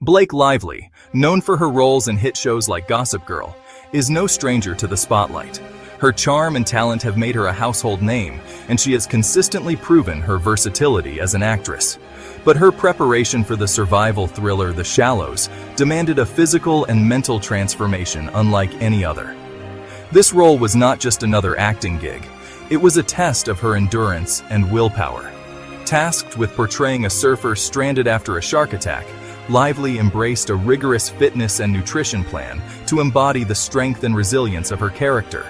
Blake Lively, known for her roles in hit shows like Gossip Girl, is no stranger to the spotlight. Her charm and talent have made her a household name, and she has consistently proven her versatility as an actress. But her preparation for the survival thriller The Shallows demanded a physical and mental transformation unlike any other. This role was not just another acting gig, it was a test of her endurance and willpower. Tasked with portraying a surfer stranded after a shark attack, Lively embraced a rigorous fitness and nutrition plan to embody the strength and resilience of her character.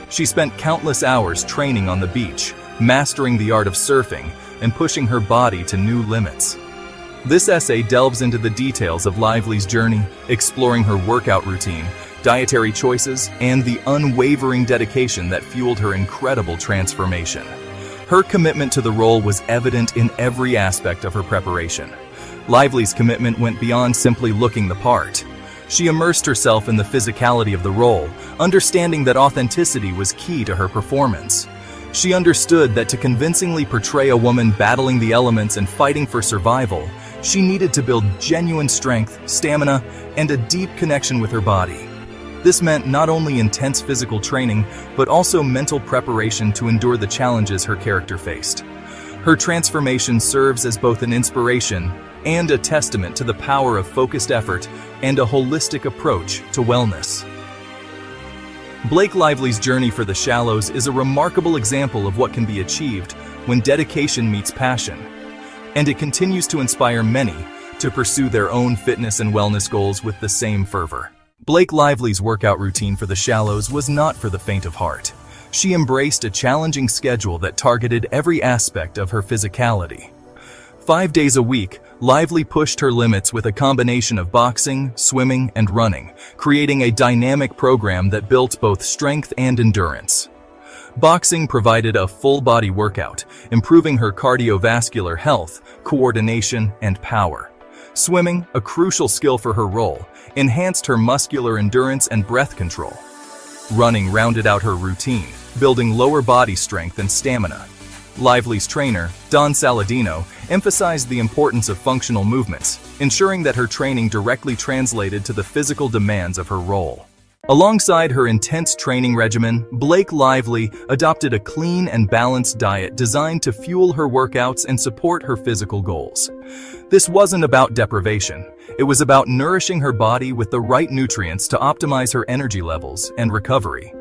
She spent countless hours training on the beach, mastering the art of surfing, and pushing her body to new limits. This essay delves into the details of Lively's journey, exploring her workout routine, dietary choices, and the unwavering dedication that fueled her incredible transformation. Her commitment to the role was evident in every aspect of her preparation. Lively's commitment went beyond simply looking the part. She immersed herself in the physicality of the role, understanding that authenticity was key to her performance. She understood that to convincingly portray a woman battling the elements and fighting for survival, she needed to build genuine strength, stamina, and a deep connection with her body. This meant not only intense physical training, but also mental preparation to endure the challenges her character faced. Her transformation serves as both an inspiration and a testament to the power of focused effort and a holistic approach to wellness. Blake Lively's journey for The Shallows is a remarkable example of what can be achieved when dedication meets passion, and it continues to inspire many to pursue their own fitness and wellness goals with the same fervor. Blake Lively's workout routine for The Shallows was not for the faint of heart. She embraced a challenging schedule that targeted every aspect of her physicality. 5 days a week, Lively pushed her limits with a combination of boxing, swimming, and running, creating a dynamic program that built both strength and endurance. Boxing provided a full-body workout, improving her cardiovascular health, coordination, and power. Swimming, a crucial skill for her role, enhanced her muscular endurance and breath control. Running rounded out her routine, building lower body strength and stamina. Lively's trainer, Don Saladino, emphasized the importance of functional movements, ensuring that her training directly translated to the physical demands of her role. Alongside her intense training regimen, Blake Lively adopted a clean and balanced diet designed to fuel her workouts and support her physical goals. This wasn't about deprivation. It was about nourishing her body with the right nutrients to optimize her energy levels and recovery.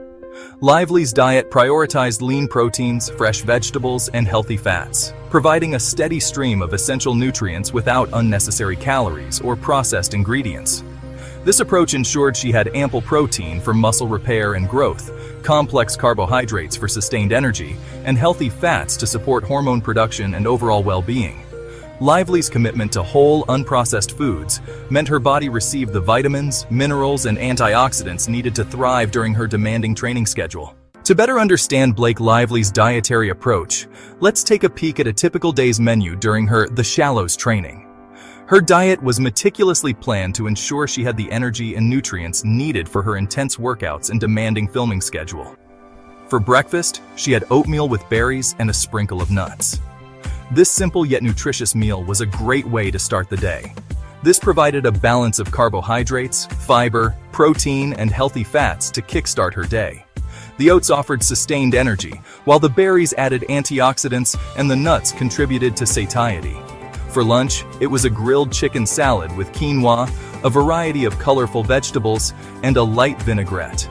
Lively's diet prioritized lean proteins, fresh vegetables, and healthy fats, providing a steady stream of essential nutrients without unnecessary calories or processed ingredients. This approach ensured she had ample protein for muscle repair and growth, complex carbohydrates for sustained energy, and healthy fats to support hormone production and overall well-being. Lively's commitment to whole, unprocessed foods meant her body received the vitamins, minerals, and antioxidants needed to thrive during her demanding training schedule. To better understand Blake Lively's dietary approach, let's take a peek at a typical day's menu during her The Shallows training. Her diet was meticulously planned to ensure she had the energy and nutrients needed for her intense workouts and demanding filming schedule. For breakfast, she had oatmeal with berries and a sprinkle of nuts. This simple yet nutritious meal was a great way to start the day. This provided a balance of carbohydrates, fiber, protein, and healthy fats to kickstart her day. The oats offered sustained energy, while the berries added antioxidants and the nuts contributed to satiety. For lunch, it was a grilled chicken salad with quinoa, a variety of colorful vegetables, and a light vinaigrette.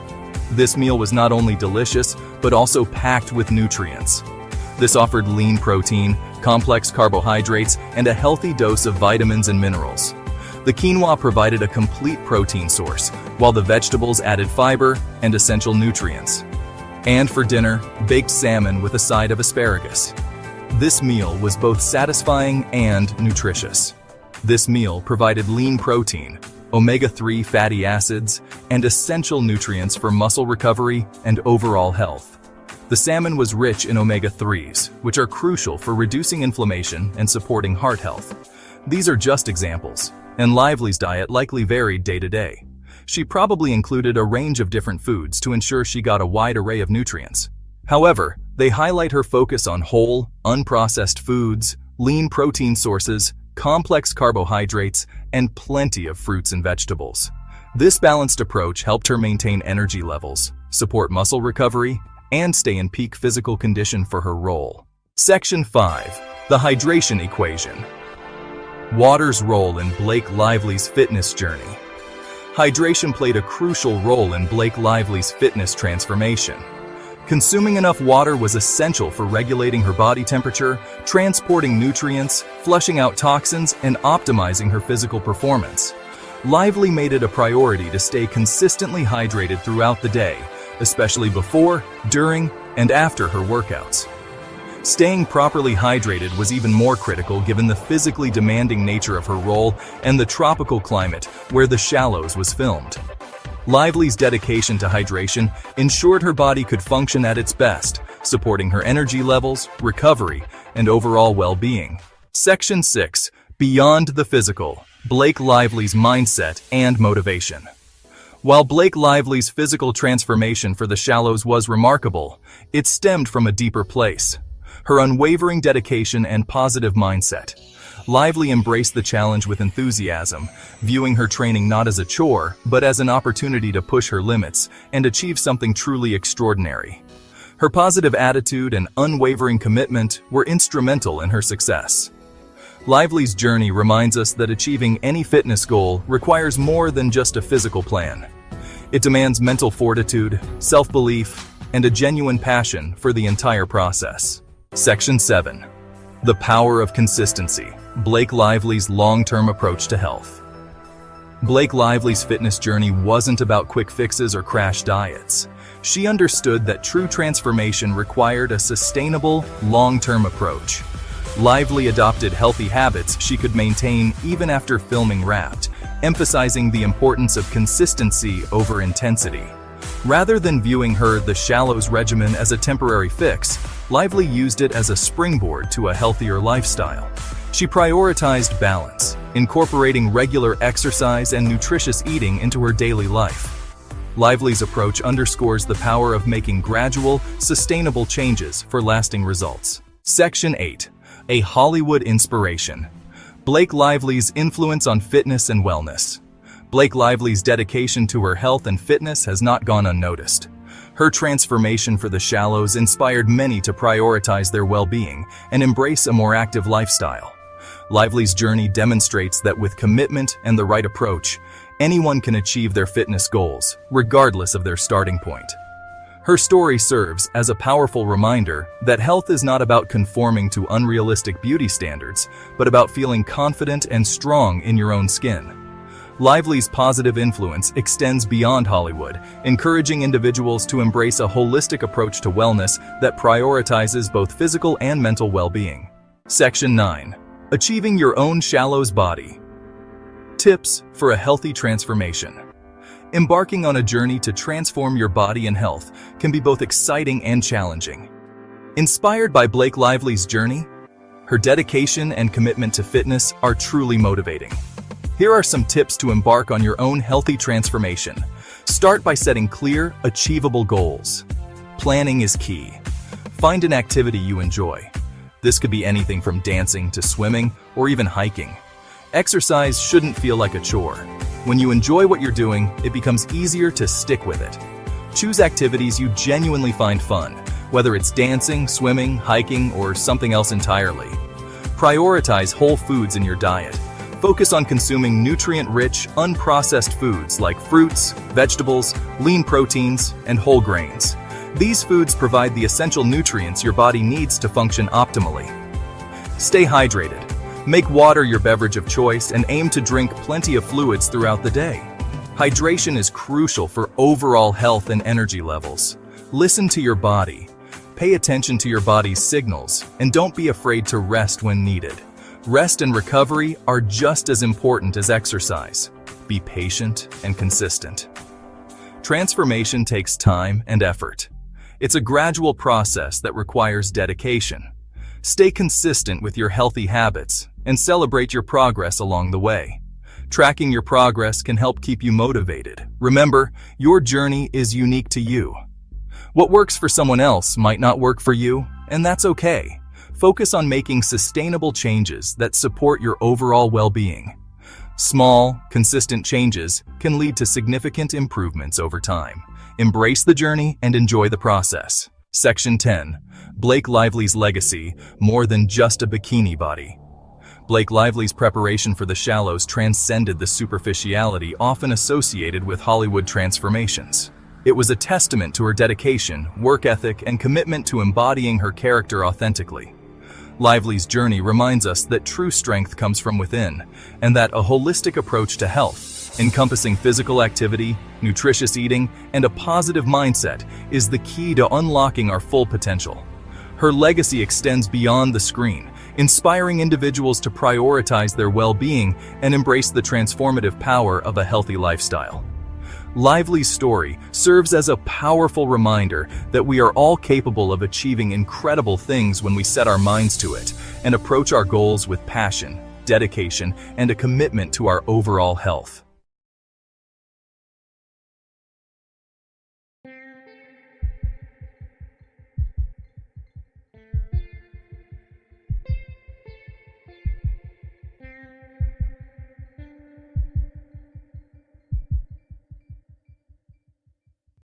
This meal was not only delicious, but also packed with nutrients. This offered lean protein, complex carbohydrates, and a healthy dose of vitamins and minerals. The quinoa provided a complete protein source, while the vegetables added fiber and essential nutrients. And for dinner, baked salmon with a side of asparagus. This meal was both satisfying and nutritious. This meal provided lean protein, omega-3 fatty acids, and essential nutrients for muscle recovery and overall health. The salmon was rich in omega-3s, which are crucial for reducing inflammation and supporting heart health. These are just examples, and Lively's diet likely varied day to day. She probably included a range of different foods to ensure she got a wide array of nutrients. However, they highlight her focus on whole, unprocessed foods, lean protein sources, complex carbohydrates and plenty of fruits and vegetables. This balanced approach helped her maintain energy levels, support muscle recovery, and stay in peak physical condition for her role. Section 5. The Hydration Equation. Water's role in Blake Lively's fitness journey. Hydration played a crucial role in Blake Lively's fitness transformation. Consuming enough water was essential for regulating her body temperature, transporting nutrients, flushing out toxins, and optimizing her physical performance. Lively made it a priority to stay consistently hydrated throughout the day, especially before, during, and after her workouts. Staying properly hydrated was even more critical given the physically demanding nature of her role and the tropical climate where The Shallows was filmed. Lively's dedication to hydration ensured her body could function at its best, supporting her energy levels, recovery, and overall well-being. Section 6. Beyond the physical. Blake Lively's mindset and motivation. While Blake Lively's physical transformation for The Shallows was remarkable, it stemmed from a deeper place. Her unwavering dedication and positive mindset. Lively embraced the challenge with enthusiasm, viewing her training not as a chore, but as an opportunity to push her limits and achieve something truly extraordinary. Her positive attitude and unwavering commitment were instrumental in her success. Lively's journey reminds us that achieving any fitness goal requires more than just a physical plan. It demands mental fortitude, self-belief, and a genuine passion for the entire process. Section 7. The Power of Consistency. Blake Lively's long-term approach to health. Blake Lively's fitness journey wasn't about quick fixes or crash diets. She understood that true transformation required a sustainable, long-term approach. Lively adopted healthy habits she could maintain even after filming Wrapped, emphasizing the importance of consistency over intensity. Rather than viewing her The Shallows regimen as a temporary fix, Lively used it as a springboard to a healthier lifestyle. She prioritized balance, incorporating regular exercise and nutritious eating into her daily life. Lively's approach underscores the power of making gradual, sustainable changes for lasting results. Section 8. A Hollywood Inspiration. Blake Lively's influence on fitness and wellness. Blake Lively's dedication to her health and fitness has not gone unnoticed. Her transformation for The Shallows inspired many to prioritize their well-being and embrace a more active lifestyle. Lively's journey demonstrates that with commitment and the right approach, anyone can achieve their fitness goals, regardless of their starting point. Her story serves as a powerful reminder that health is not about conforming to unrealistic beauty standards, but about feeling confident and strong in your own skin. Lively's positive influence extends beyond Hollywood, encouraging individuals to embrace a holistic approach to wellness that prioritizes both physical and mental well-being. Section 9. Achieving your own Shallows body. Tips for a healthy transformation. Embarking on a journey to transform your body and health can be both exciting and challenging. Inspired by Blake Lively's journey, her dedication and commitment to fitness are truly motivating. Here are some tips to embark on your own healthy transformation. Start by setting clear, achievable goals. Planning is key. Find an activity you enjoy. This could be anything from dancing to swimming or even hiking. Exercise shouldn't feel like a chore. When you enjoy what you're doing, it becomes easier to stick with it. Choose activities you genuinely find fun, whether it's dancing, swimming, hiking, or something else entirely. Prioritize whole foods in your diet. Focus on consuming nutrient-rich, unprocessed foods like fruits, vegetables, lean proteins, and whole grains. These foods provide the essential nutrients your body needs to function optimally. Stay hydrated. Make water your beverage of choice and aim to drink plenty of fluids throughout the day. Hydration is crucial for overall health and energy levels. Listen to your body. Pay attention to your body's signals, and don't be afraid to rest when needed. Rest and recovery are just as important as exercise. Be patient and consistent. Transformation takes time and effort. It's a gradual process that requires dedication. Stay consistent with your healthy habits and celebrate your progress along the way. Tracking your progress can help keep you motivated. Remember, your journey is unique to you. What works for someone else might not work for you, and that's okay. Focus on making sustainable changes that support your overall well-being. Small, consistent changes can lead to significant improvements over time. Embrace the journey and enjoy the process. Section 10. Blake Lively's legacy, more than just a bikini body. Blake Lively's preparation for The Shallows transcended the superficiality often associated with Hollywood transformations. It was a testament to her dedication, work ethic, and commitment to embodying her character authentically. Lively's journey reminds us that true strength comes from within, and that a holistic approach to health, encompassing physical activity, nutritious eating, and a positive mindset, is the key to unlocking our full potential. Her legacy extends beyond the screen, inspiring individuals to prioritize their well-being and embrace the transformative power of a healthy lifestyle. Lively's story serves as a powerful reminder that we are all capable of achieving incredible things when we set our minds to it and approach our goals with passion, dedication, and a commitment to our overall health.